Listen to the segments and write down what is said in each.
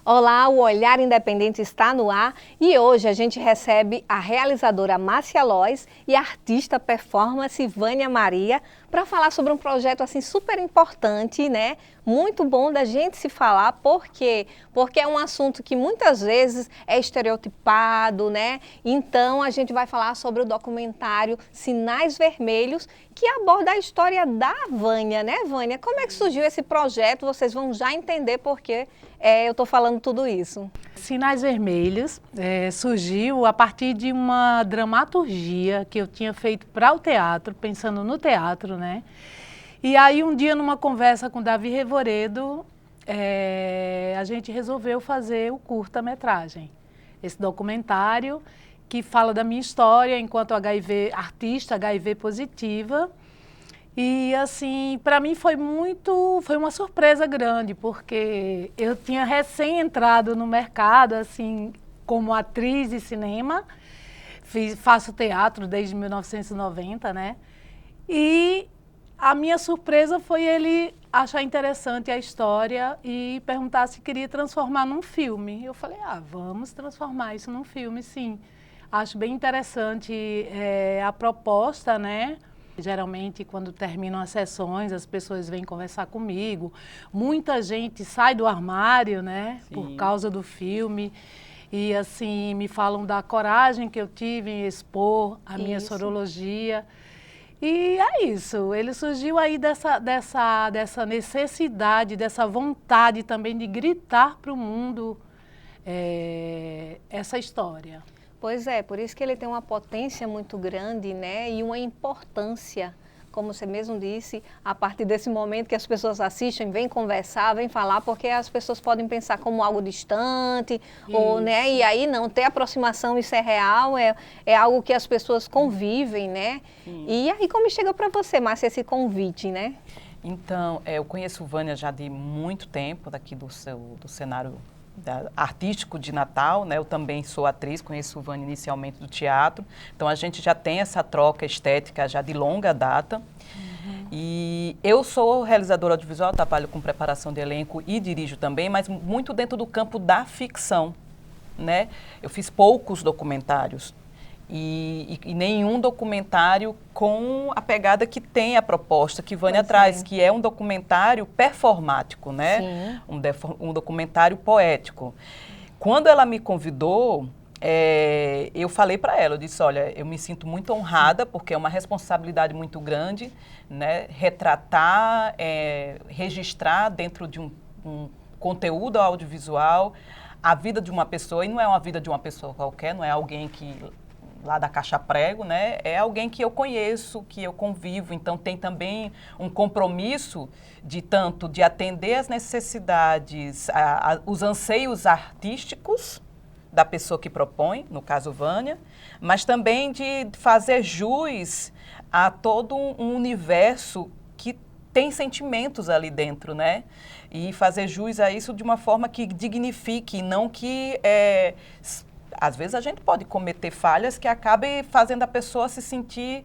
Olá, o Olhar Independente está no ar e hoje a gente recebe a realizadora Márcia Lois e a artista performance Vânia Maria para falar sobre um projeto assim super importante, né? Muito bom da gente se falar, por quê? Porque é um assunto que muitas vezes é estereotipado, né? Então a gente vai falar sobre o documentário Sinais Vermelhos, que aborda a história da Vânia, né, Vânia? Como é que surgiu esse projeto? Vocês vão já entender por que eu estou falando tudo isso. Sinais Vermelhos surgiu a partir de uma dramaturgia que eu tinha feito para o teatro, pensando no teatro, né? E aí um dia numa conversa com Davi Revoredo, a gente resolveu fazer o curta-metragem. Esse documentário que fala da minha história enquanto artista HIV positiva. E assim, para mim foi uma surpresa grande, porque eu tinha recém entrado no mercado, assim, como atriz de cinema, faço teatro desde 1990, né? E a minha surpresa foi ele achar interessante a história e perguntar se queria transformar num filme. Eu falei, vamos transformar isso num filme, sim. Acho bem interessante a proposta, né? Geralmente, quando terminam as sessões, as pessoas vêm conversar comigo. Muita gente sai do armário, né? Sim. Por causa do filme. E, assim, me falam da coragem que eu tive em expor a minha sorologia. E é isso. Ele surgiu aí dessa necessidade, dessa vontade também de gritar para o mundo essa história. Pois é, por isso que ele tem uma potência muito grande, né? E uma importância, como você mesmo disse, a partir desse momento que as pessoas assistem, vêm conversar, vêm falar, porque as pessoas podem pensar como algo distante, ou, né? E aí não, ter aproximação, isso é real, é algo que as pessoas convivem, né? E aí como chega para você, Márcia, esse convite, né? Então, eu conheço Vânia já de muito tempo, daqui do cenário artístico de Natal, né? Eu também sou atriz, conheço Vânia inicialmente do teatro, então a gente já tem essa troca estética já de longa data. E eu sou realizadora audiovisual, trabalho com preparação de elenco e dirijo também, mas muito dentro do campo da ficção, né? Eu fiz poucos documentários e nenhum documentário com a pegada que tem a proposta que Vânia traz, que é um documentário performático, né? Um documentário poético. Quando ela me convidou, eu falei para ela, eu disse, olha, eu me sinto muito honrada, porque é uma responsabilidade muito grande, né? Retratar, registrar dentro de um conteúdo audiovisual a vida de uma pessoa, e não é uma vida de uma pessoa qualquer, não é alguém que lá da Caixa Prego, né? É alguém que eu conheço, que eu convivo, então tem também um compromisso tanto de atender às necessidades, os anseios artísticos da pessoa que propõe, no caso Vânia, mas também de fazer jus a todo um universo que tem sentimentos ali dentro, né? E fazer jus a isso de uma forma que dignifique, não que às vezes a gente pode cometer falhas que acabem fazendo a pessoa se sentir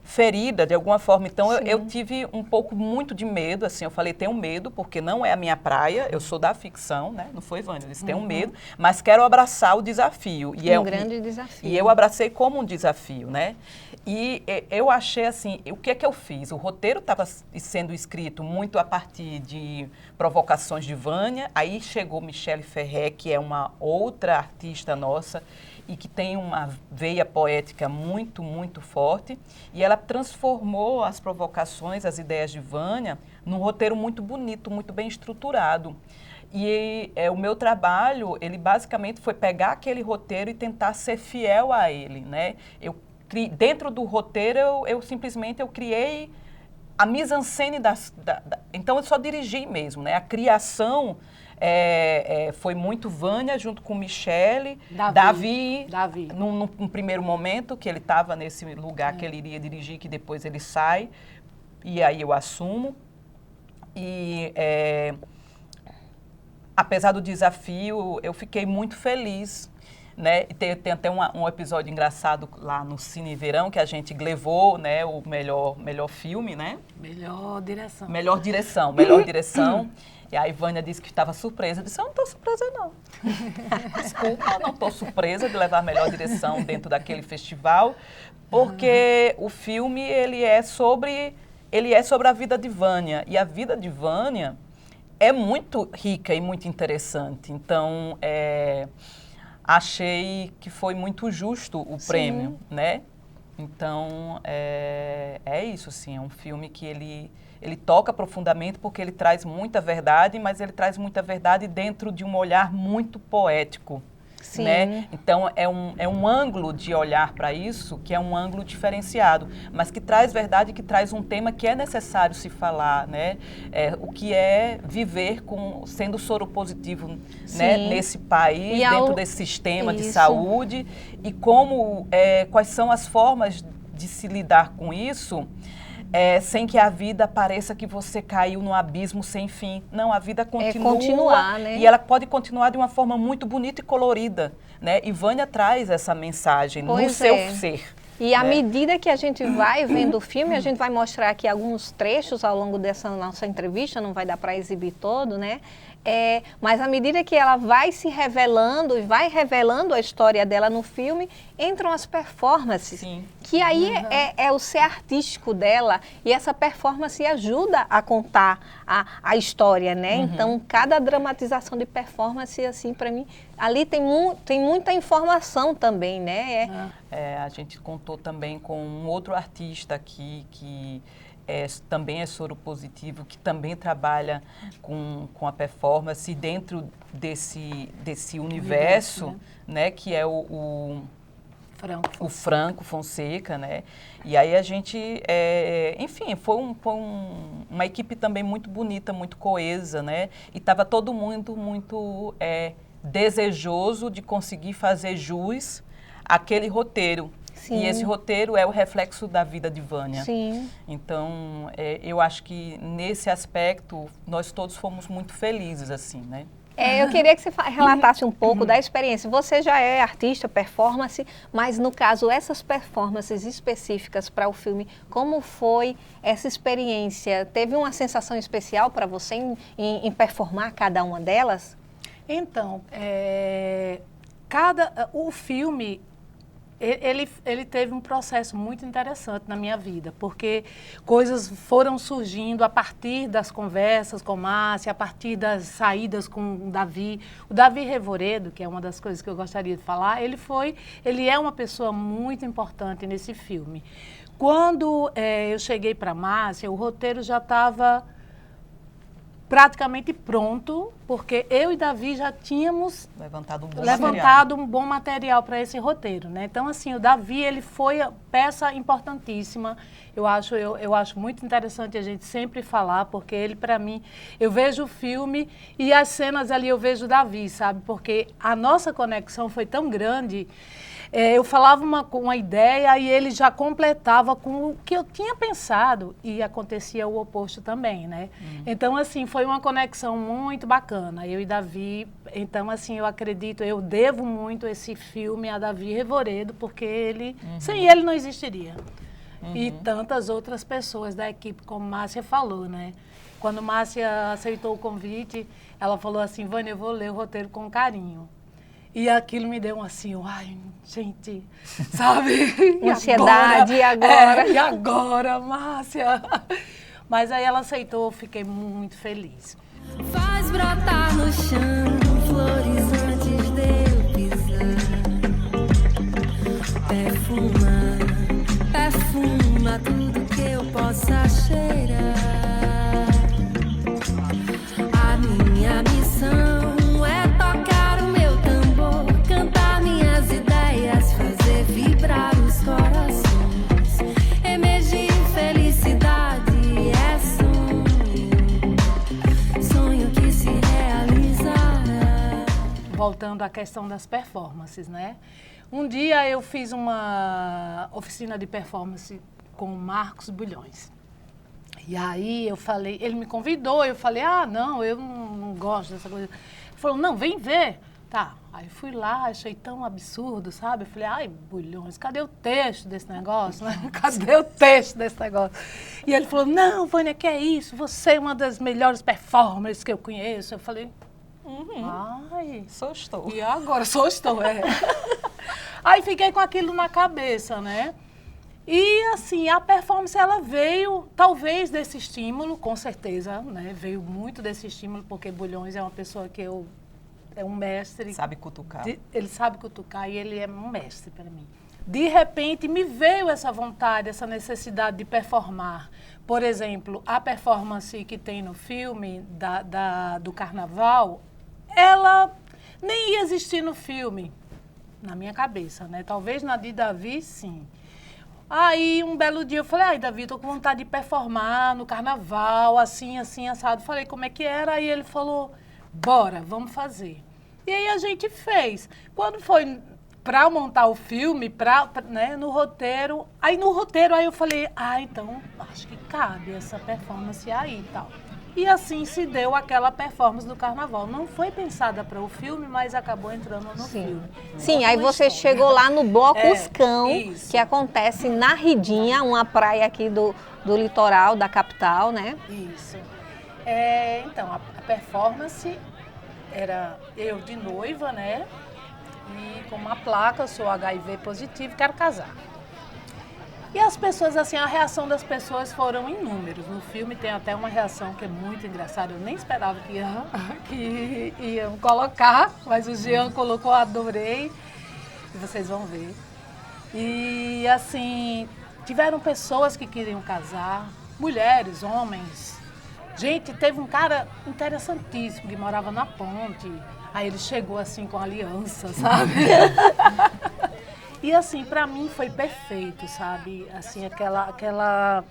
ferida de alguma forma. Então eu tive muito de medo, assim, eu falei, tenho medo, porque não é a minha praia, eu sou da ficção, né? Não foi, Vânia? Eu disse, tenho medo, mas quero abraçar o desafio. E um grande desafio. E eu abracei como um desafio, né? E eu achei assim, o que é que eu fiz? O roteiro estava sendo escrito muito a partir de provocações de Vânia, aí chegou Michele Ferré, que é uma outra artista nossa, e que tem uma veia poética muito, muito forte, e ela transformou as provocações, as ideias de Vânia, num roteiro muito bonito, muito bem estruturado. E o meu trabalho, ele basicamente foi pegar aquele roteiro e tentar ser fiel a ele, né? Dentro do roteiro, eu simplesmente criei a mise-en-scène então eu só dirigi mesmo, né? A criação foi muito Vânia junto com Michele, Davi. Num primeiro momento, que ele estava nesse lugar que ele iria dirigir, que depois ele sai, e aí eu assumo. E apesar do desafio, eu fiquei muito feliz, né? E tem até um episódio engraçado lá no Cine Verão, que a gente levou, né, o melhor filme, né? Melhor direção. Melhor direção. E a Vânia disse que estava surpresa. Eu disse, eu não estou surpresa, não. Desculpa, eu não estou surpresa de levar a melhor direção dentro daquele festival, porque o filme, ele é sobre a vida de Vânia. E a vida de Vânia é muito rica e muito interessante. Então, achei que foi muito justo o prêmio, né? Então, é isso, assim, é um filme que ele toca profundamente porque ele traz muita verdade, mas ele traz muita verdade dentro de um olhar muito poético, Sim. né? Então, é um ângulo de olhar para isso que é um ângulo diferenciado, mas que traz verdade, que traz um tema que é necessário se falar, né? O que é viver sendo soropositivo, né? Nesse país, dentro desse sistema de saúde, e quais são as formas de se lidar com isso, sem que a vida pareça que você caiu num abismo sem fim. Não, a vida continua. Continuar, né? E ela pode continuar de uma forma muito bonita e colorida, né? E Vânia traz essa mensagem no seu ser. E à medida que a gente vai vendo o filme, a gente vai mostrar aqui alguns trechos ao longo dessa nossa entrevista, não vai dar para exibir todo, né? Mas à medida que ela vai se revelando e vai revelando a história dela no filme, entram as performances. Sim. Que aí é o ser artístico dela, e essa performance ajuda a contar a história, né? Então, cada dramatização de performance, assim, para mim, ali tem muita informação também, né? A gente contou também com um outro artista aqui que também é soropositivo, que também trabalha com a performance dentro desse universo, né? Que é o Franco Fonseca, né? E aí a gente, enfim, foi uma equipe também muito bonita, muito coesa, né? E estava todo mundo muito desejoso de conseguir fazer jus àquele roteiro. Sim. E esse roteiro é o reflexo da vida de Vânia. Sim. Então, eu acho que nesse aspecto nós todos fomos muito felizes, assim, né? Eu queria que você relatasse um pouco da experiência. Você já é artista, performance, mas no caso, essas performances específicas para o filme, como foi essa experiência? Teve uma sensação especial para você em performar cada uma delas? Então, o filme, ele teve um processo muito interessante na minha vida, porque coisas foram surgindo a partir das conversas com Márcia, a partir das saídas com o Davi. O Davi Revoredo, que é uma das coisas que eu gostaria de falar, ele é uma pessoa muito importante nesse filme. Quando eu cheguei para Márcia, o roteiro já estava praticamente pronto, porque eu e Davi já tínhamos levantado um bom material para esse roteiro, né? Então, assim, o Davi, ele foi peça importantíssima. Eu acho muito interessante a gente sempre falar, porque ele, para mim, eu vejo o filme e as cenas ali eu vejo o Davi, sabe? Porque a nossa conexão foi tão grande. Eu falava uma ideia e ele já completava com o que eu tinha pensado, e acontecia o oposto também, né? Então, assim, foi uma conexão muito bacana, eu e Davi. Então, assim, eu devo muito esse filme a Davi Revoredo, porque sem ele não existiria. E tantas outras pessoas da equipe, como Márcia falou, né? Quando Márcia aceitou o convite, ela falou assim, Vânia, eu vou ler o roteiro com carinho. E aquilo me deu assim, ai, gente, sabe? Ansiedade, e agora? E agora, Márcia? Mas aí ela aceitou, fiquei muito feliz. Faz brotar no chão flores antes de eu pisar. Perfuma tudo que eu possa cheirar. A minha missão voltando à questão das performances, né? Um dia eu fiz uma oficina de performance com o Marcos Bulhões. E aí eu falei, ele me convidou, eu falei, não, eu não gosto dessa coisa. Ele falou, não, vem ver, Tá, aí fui lá, achei tão absurdo, sabe? Eu falei, ai, Bulhões, cadê o texto desse negócio, né? Cadê o texto desse negócio? E ele falou, não, Vânia, que é isso? Você é uma das melhores performers que eu conheço. Eu falei, ai... Sou estou. E agora? Sou estou, é. Aí fiquei com aquilo na cabeça, né? E, assim, a performance, ela veio, talvez, desse estímulo, com certeza, né? Veio muito desse estímulo, porque Bulhões é uma pessoa que é um mestre. Sabe cutucar. Ele sabe cutucar e ele é um mestre para mim. De repente, me veio essa vontade, essa necessidade de performar. Por exemplo, a performance que tem no filme do Carnaval, ela nem ia existir no filme, na minha cabeça, né? Talvez na de Davi, sim. Aí, um belo dia, eu falei, ai, Davi, tô com vontade de performar no Carnaval, assim, assim, assado. Falei, como é que era? Aí ele falou, bora, vamos fazer. E aí a gente fez. Quando foi para montar o filme, né, no roteiro, aí eu falei, então, acho que cabe essa performance aí e tal. E assim se deu aquela performance do Carnaval. Não foi pensada para o filme, mas acabou entrando no filme. Sim, aí você chegou lá no Bloco Os Cão, isso. que acontece na Ridinha, uma praia aqui do litoral, da capital, né? Isso. Então, a performance era eu de noiva, né? E com uma placa, eu sou HIV positivo, quero casar. E as pessoas, assim, a reação das pessoas foram em números. No filme tem até uma reação que é muito engraçada. Eu nem esperava que iam colocar, mas o Jean colocou, adorei. E vocês vão ver. E, assim, tiveram pessoas que queriam casar, mulheres, homens. Gente, teve um cara interessantíssimo que morava na ponte. Aí ele chegou, assim, com aliança, sabe? E assim, para mim foi perfeito, sabe? Assim,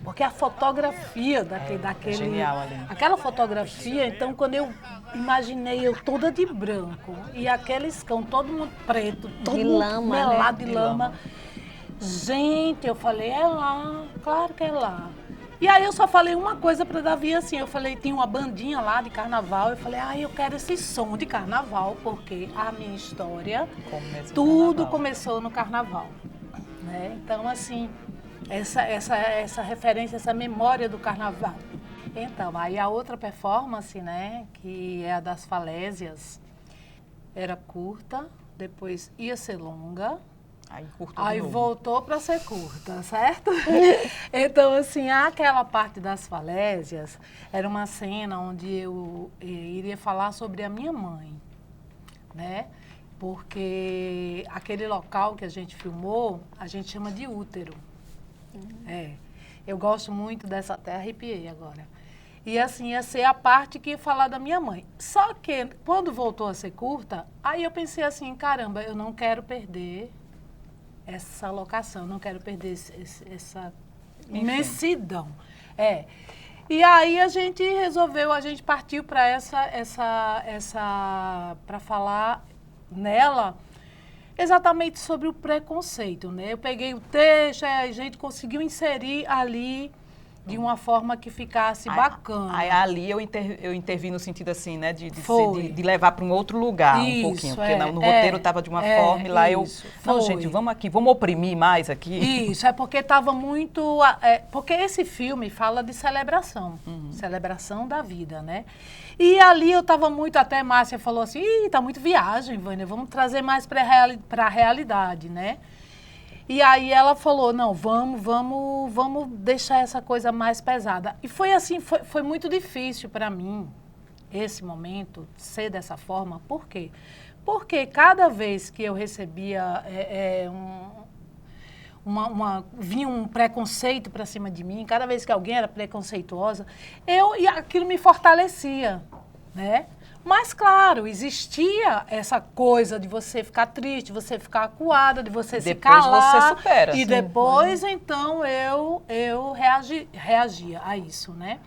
porque a fotografia daquele... Genial ali. Aquela fotografia, então, quando eu imaginei eu toda de branco e aqueles cão, todo mundo preto, todo De mundo lama, melado né? de lama. Gente, eu falei, é lá, claro que é lá. E aí eu só falei uma coisa para Davi, assim, eu falei, tinha uma bandinha lá de carnaval, eu falei, eu quero esse som de carnaval, porque a minha história, tudo começou no carnaval, né? Então, assim, essa referência, essa memória do carnaval. Então, aí a outra performance, né, que é a das falésias, era curta, depois ia ser longa. Aí voltou para ser curta, certo? Então, assim, aquela parte das falésias era uma cena onde eu iria falar sobre a minha mãe, né? Porque aquele local que a gente filmou, a gente chama de útero. Eu gosto muito dessa terra, arrepiei agora. E assim, ia ser a parte que ia falar da minha mãe. Só que, quando voltou a ser curta, aí eu pensei assim, caramba, eu não quero perder essa locação, não quero perder essa imensidão. E aí a gente partiu para para falar nela exatamente sobre o preconceito, né? Eu peguei o texto, a gente conseguiu inserir ali de uma forma que ficasse bacana. Aí ali eu intervi no sentido assim, né, de levar para um outro lugar um pouquinho, porque no roteiro estava de uma forma e lá gente, vamos aqui, vamos oprimir mais aqui. Isso, é porque estava muito... porque esse filme fala de celebração, celebração da vida, né? E ali eu estava muito, até Márcia falou assim, tá muito viagem, Vânia, vamos trazer mais para a realidade, né? E aí ela falou, não, vamos deixar essa coisa mais pesada. E foi assim, foi muito difícil para mim, esse momento, ser dessa forma. Por quê? Porque cada vez que eu recebia vinha um preconceito para cima de mim, cada vez que alguém era preconceituosa, e aquilo me fortalecia, né? Mas, claro, existia essa coisa de você ficar triste, você ficar acuada, de você se calar. Depois você supera. E depois, então, eu reagia a isso, né?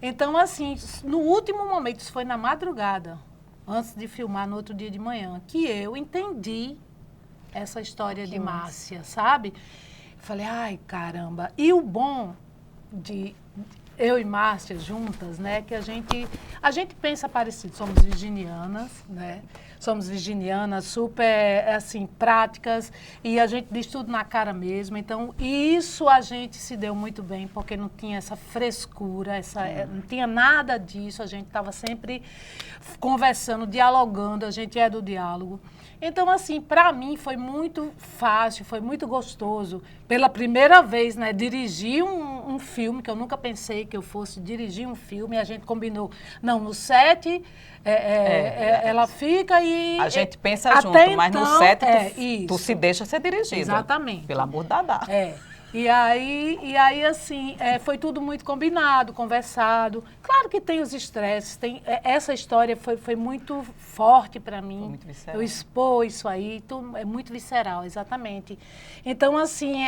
Então, assim, no último momento, isso foi na madrugada, antes de filmar no outro dia de manhã, que eu entendi essa história de Márcia, sabe? Falei, ai, caramba. E o bom eu e Márcia juntas, né, que a gente pensa parecido, somos virginianas, né, somos virginianas super, assim, práticas, e a gente diz tudo na cara mesmo, então isso a gente se deu muito bem, porque não tinha essa frescura, não tinha nada disso, a gente estava sempre conversando, dialogando, a gente é do diálogo. Então, assim, para mim foi muito fácil, foi muito gostoso. Pela primeira vez, né, dirigir um filme, que eu nunca pensei que eu fosse dirigir um filme, a gente combinou. Não, no set, ela fica e... A gente pensa até junto, então, mas no set tu se deixa ser dirigida. Exatamente. Pelo amor da Dá. E aí assim, foi tudo muito combinado, conversado. Claro que tem os estresses, essa história foi muito forte para mim. Foi muito visceral. Eu expor isso aí, é muito visceral, exatamente. Então, assim,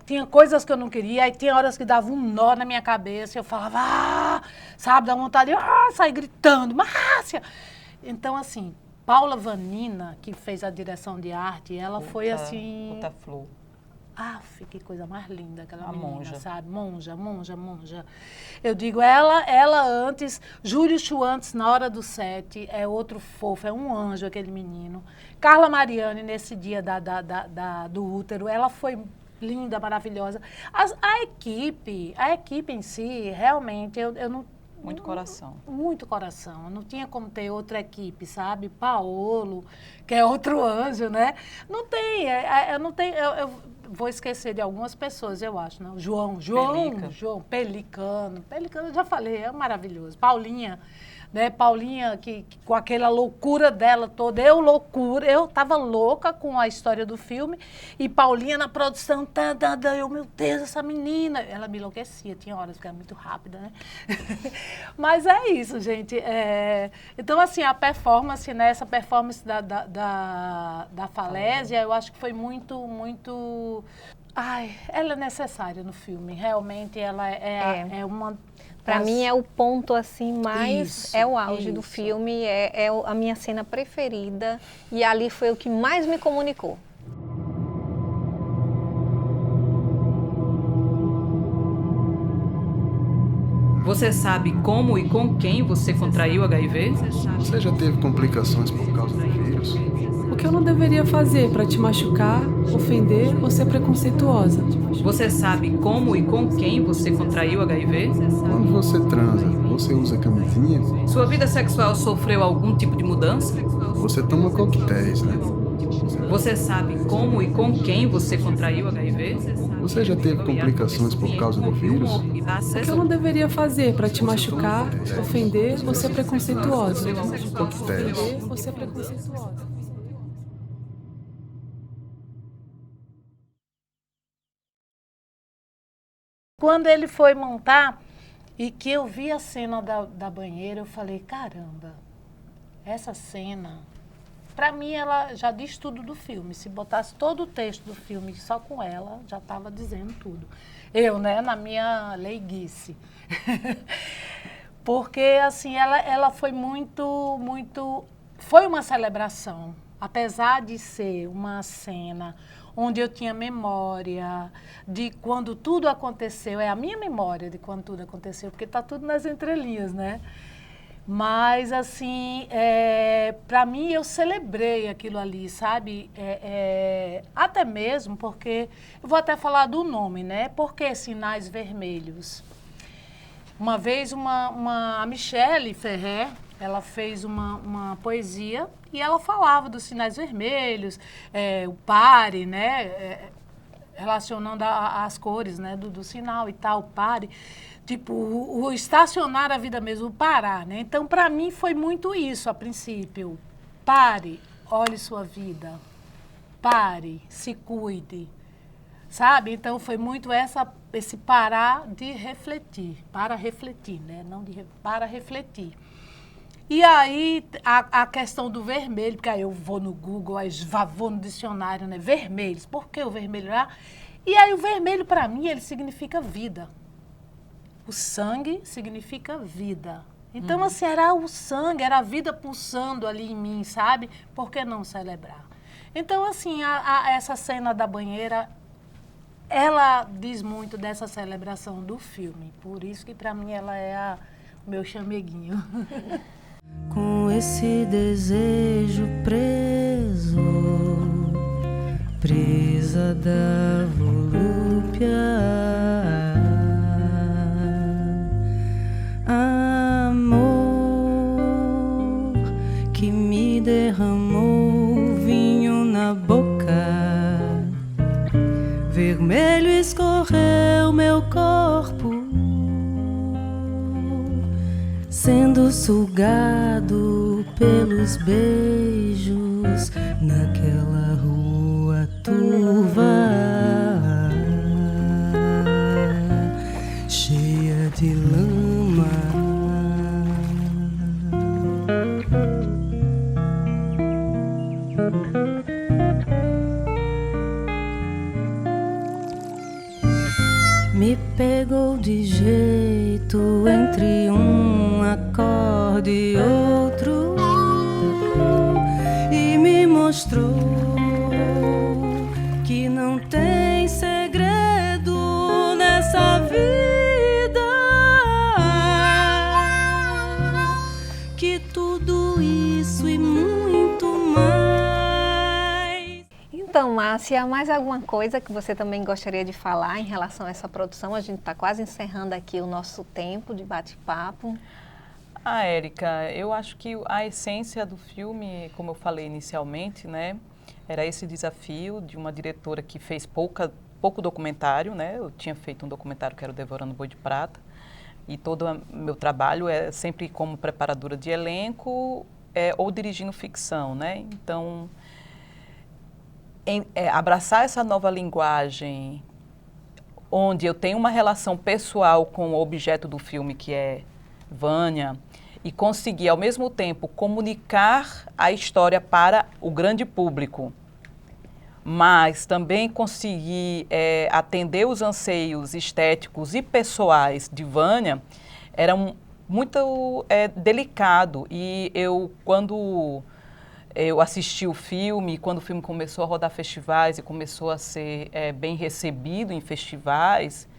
tinha coisas que eu não queria, aí tinha horas que dava um nó na minha cabeça, eu falava, sabe, dá vontade de sair gritando, Márcia! Então, assim, Paula Vanina, que fez a direção de arte, ela foi assim... Puta flor. Que coisa mais linda aquela menina, monja. sabe? Monja. Eu digo, ela antes, Júlio Schwantz, na hora do set, é outro fofo, é um anjo aquele menino. Carla Mariani, nesse dia do útero, ela foi linda, maravilhosa. A equipe em si, realmente, eu não... Muito coração. Muito coração. Não tinha como ter outra equipe, sabe? Paolo, que é outro anjo, né? Não tem. Eu vou esquecer de algumas pessoas, eu acho, não? João, Pelicano, eu já falei, é maravilhoso. Paulinha, né? Paulinha, que com aquela loucura dela toda, eu tava louca com a história do filme, e Paulinha na produção, meu Deus, essa menina, ela me enlouquecia, tinha horas que era muito rápida, né? Mas é isso, gente. Então, assim, a performance, né? Essa performance da Falésia, eu acho que foi muito... ela é necessária no filme, realmente ela é uma... Para mim é o ponto assim mais, Isso, é o auge do isso. filme, a minha cena preferida e ali foi o que mais me comunicou. Você sabe como e com quem você contraiu HIV? Você já teve complicações por causa do vírus? O que eu não deveria fazer para te machucar, ofender ou ser preconceituosa? Você sabe como e com quem você contraiu HIV? Quando você transa, você usa camisinha? Sua vida sexual sofreu algum tipo de mudança? Você toma coquetéis, né? Você sabe como e com quem você contraiu HIV? Você já teve complicações por causa do vírus? O que eu não deveria fazer para te machucar, ofender ou ser preconceituosa? Coquetéis. Ofender ou ser preconceituosa? Quando ele foi montar e que eu vi a cena da banheira, eu falei, caramba, essa cena, para mim ela já diz tudo do filme. Se botasse todo o texto do filme só com ela, já estava dizendo tudo. Eu, né, na minha leiguice. Porque, assim, ela foi foi uma celebração. Apesar de ser uma cena onde eu tinha memória de quando tudo aconteceu, é a minha memória de quando tudo aconteceu, porque está tudo nas entrelinhas, né? Mas, assim, para mim, eu celebrei aquilo ali, sabe? Até mesmo porque, eu vou até falar do nome, né? Por que Sinais Vermelhos? Uma vez, a Michelle Ferrer, ela fez uma poesia e ela falava dos sinais vermelhos, o pare, né? Relacionando as cores, né? do sinal e tal, pare. Tipo, o estacionar a vida mesmo, o parar, né? Então, para mim, foi muito isso a princípio. Pare, olhe sua vida. Pare, se cuide. Sabe? Então, foi muito esse parar de refletir. Para refletir, né? Não para refletir. E aí, a questão do vermelho, porque aí eu vou no Google, aí vou no dicionário, né? Vermelhos. Por que o vermelho? E aí, o vermelho, para mim, ele significa vida. O sangue significa vida. Então, assim, era o sangue, era a vida pulsando ali em mim, sabe? Por que não celebrar? Então, assim, essa cena da banheira ela diz muito dessa celebração do filme. Por isso que para mim ela é o meu chameguinho. Com esse desejo preso, presa da volúpia, amor que me derramou vinho na boca, vermelho escorreu meu corpo, sendo sugado pelos beijos naquela rua turva, cheia de lama. Me pegou de jeito entre um acorde e outro e me mostrou que não tem segredo nessa vida, que tudo isso e muito mais. Então, Márcia, mais alguma coisa que você também gostaria de falar em relação a essa produção? A gente está quase encerrando aqui o nosso tempo de bate-papo. Érica, eu acho que a essência do filme, como eu falei inicialmente, né, era esse desafio de uma diretora que fez pouco documentário, né? Eu tinha feito um documentário que era o Devorando Boi de Prata, e todo o meu trabalho é sempre como preparadora de elenco ou dirigindo ficção, né? Então, abraçar essa nova linguagem, onde eu tenho uma relação pessoal com o objeto do filme, que é Vânia, e conseguir, ao mesmo tempo, comunicar a história para o grande público, mas também conseguir atender os anseios estéticos e pessoais de Vânia, era muito delicado. E quando eu assisti o filme, quando o filme começou a rodar festivais e começou a ser bem recebido em festivais,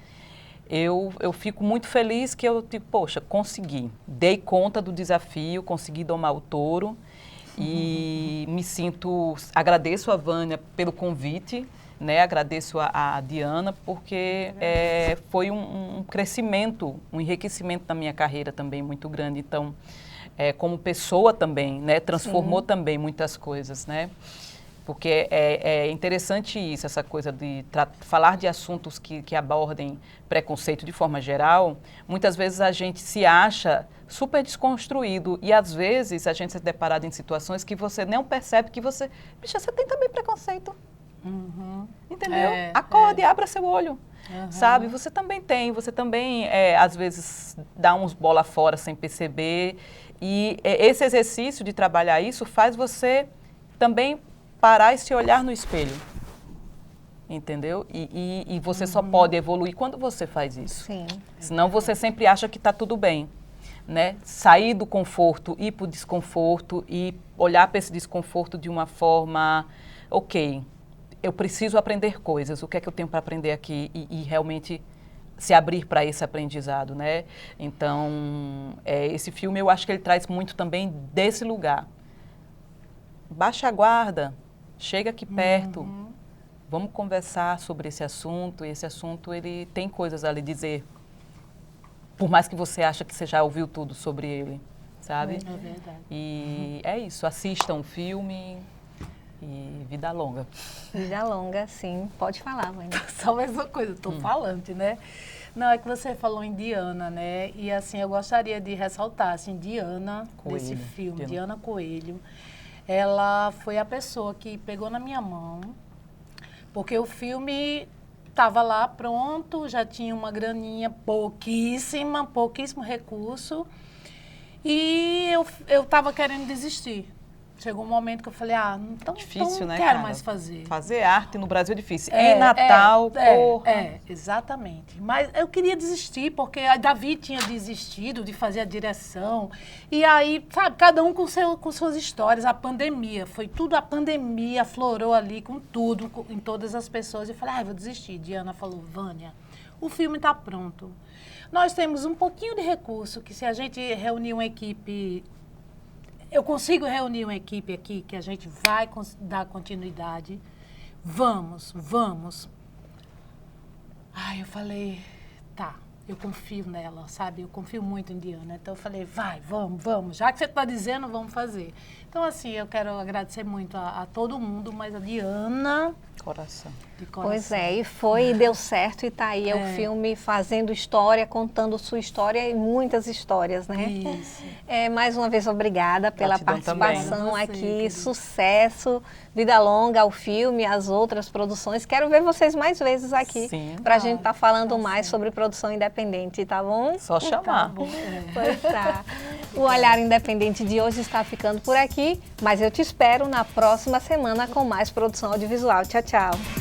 eu fico muito feliz que poxa, consegui, dei conta do desafio, consegui domar o touro e agradeço a Vânia pelo convite, né? Agradeço a Diana, porque foi um crescimento, um enriquecimento na minha carreira também muito grande. Então, como pessoa também, né? Transformou também muitas coisas, né? Porque é interessante isso, essa coisa de falar de assuntos que abordem preconceito de forma geral. Muitas vezes a gente se acha super desconstruído e às vezes a gente se deparado em situações que você não percebe que você tem também preconceito. Uhum. Entendeu? Acorde, abra seu olho. Uhum. Sabe? Você também às vezes dá uns bola fora sem perceber. E esse exercício de trabalhar isso faz você também parar e se olhar no espelho, entendeu? E você só pode evoluir quando você faz isso. Sim. Senão você sempre acha que está tudo bem, né? Sair do conforto, ir para o desconforto e olhar para esse desconforto de uma forma, ok, eu preciso aprender coisas, o que é que eu tenho para aprender aqui e realmente se abrir para esse aprendizado, né? Então, esse filme eu acho que ele traz muito também desse lugar. Baixa a guarda, chega aqui perto, vamos conversar sobre esse assunto. E esse assunto, ele tem coisas a lhe dizer, por mais que você ache que você já ouviu tudo sobre ele, sabe? É verdade. E é isso, assistam o filme e vida longa. Vida longa, sim. Pode falar, Vânia. Só mais uma coisa, estou falante, né? Não, é que você falou em Diana, né? E assim, eu gostaria de ressaltar, assim, Diana, Coelho. desse filme, Diana Coelho, ela foi a pessoa que pegou na minha mão, porque o filme estava lá pronto, já tinha uma graninha pouquíssimo recurso, e eu estava querendo desistir. chegou um momento que eu falei, então Difícil, não né, quero cara? mais fazer. Fazer arte no Brasil é difícil. Em Natal, porra. Exatamente. Mas eu queria desistir, porque a Davi tinha desistido de fazer a direção. E aí, sabe, cada um com suas histórias. A pandemia, foi tudo a pandemia, aflorou ali com tudo, em todas as pessoas. Eu falei, vou desistir. Diana falou, Vânia, o filme está pronto. Nós temos um pouquinho de recurso, que se a gente reunir uma equipe... Eu consigo reunir uma equipe aqui, que a gente vai dar continuidade. Vamos. Eu falei, tá, eu confio nela, sabe? Eu confio muito em Diana. Então eu falei, vamos. Já que você está dizendo, vamos fazer. Então, assim, eu quero agradecer muito a todo mundo, mas a Diana... Coração. De coração. Pois é, e foi, e deu certo, e tá aí o filme fazendo história, contando sua história e muitas histórias, né? Isso. Mais uma vez, obrigada pela Gratidão participação também. aqui, Você, querida. Sucesso, vida longa ao filme, às outras produções. Quero ver vocês mais vezes aqui, Sim. pra gente estar falando mais sobre produção independente, tá bom? Só chamar. Pois tá. O Olhar Independente de hoje está ficando por aqui, mas eu te espero na próxima semana com mais produção audiovisual. Tchau, tchau.